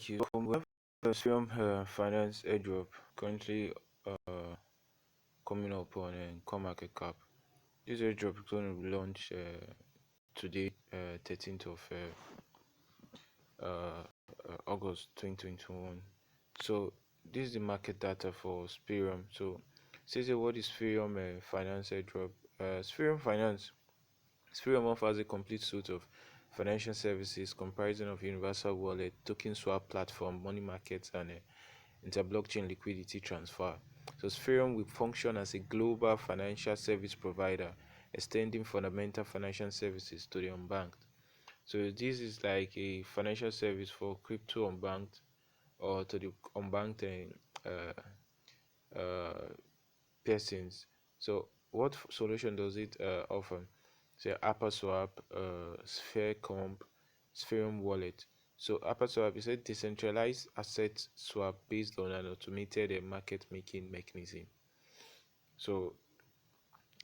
you. We have a Spherium Finance Airdrop currently coming up on Coinmarketcap. This airdrop is going to be launched today, 13th of August 2021. So this is the market data for Spherium. So it says here, what is Spherium Finance Airdrop? Spherium offers a complete suite of financial services comprising of universal wallet, token swap platform, money markets, and inter-blockchain liquidity transfer. So Spherium will function as a global financial service provider, extending fundamental financial services to the unbanked. So this is like a financial service for crypto unbanked or to the unbanked persons. So what solution does it offer? So AppleSwap, SphereComp, Spherium Wallet. So AppleSwap is a decentralized asset swap based on an automated market making mechanism. So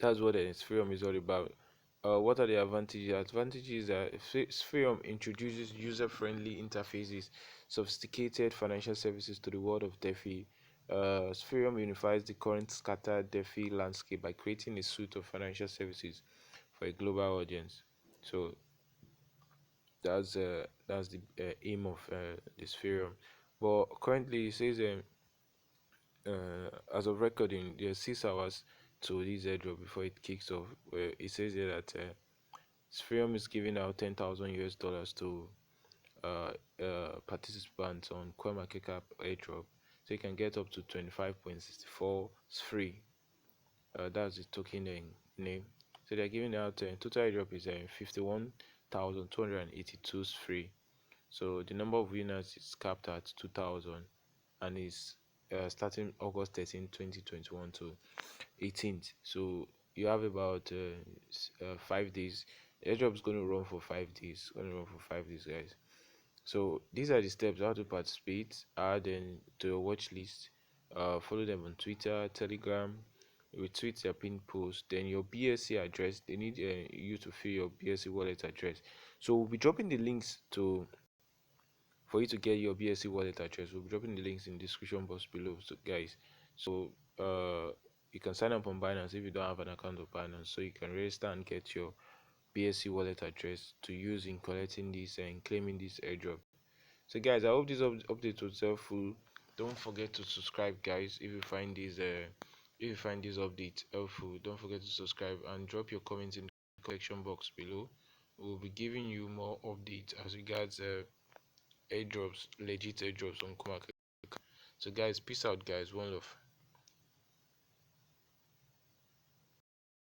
that's what Spherium is all about. What are the advantages? Advantages are Spherium introduces user-friendly interfaces, sophisticated financial services to the world of DeFi. Spherium unifies the current scattered DeFi landscape by creating a suite of financial services for a global audience. So that's the aim of the Spherium. But currently, it says as of recording, there's 6 hours to this airdrop before it kicks off. It says here that Spherium is giving out $10,000 to participants on Coinmarketcap Airdrop, so you can get up to 25.64 SPHRI. That's the token name. So they're giving out total airdrop is 51,282 SPHRI. So the number of winners is capped at 2,000 and is starting August 13, 2021 to 18th. So you have about 5 days. The airdrop is going to run for 5 days. Guys. So these are the steps how to participate. Add them to your watch list. Follow them on Twitter, Telegram. Retweet their pinned post. Then your BSC address. They need you to fill your BSC wallet address. So we'll be dropping the links to for you to get your BSC wallet address. We'll be dropping the links in the description box below. So guys, so you can sign up on Binance if you don't have an account of Binance, so you can register and get your BSC wallet address to use in collecting this and claiming this airdrop. So guys, I hope this update was helpful. Don't forget to subscribe, guys. If you find this update helpful, don't forget to subscribe and drop your comments in the section box below. We'll be giving you more updates as regards airdrops, legit airdrops on Coinmarketcap. So guys, peace out, guys. One love.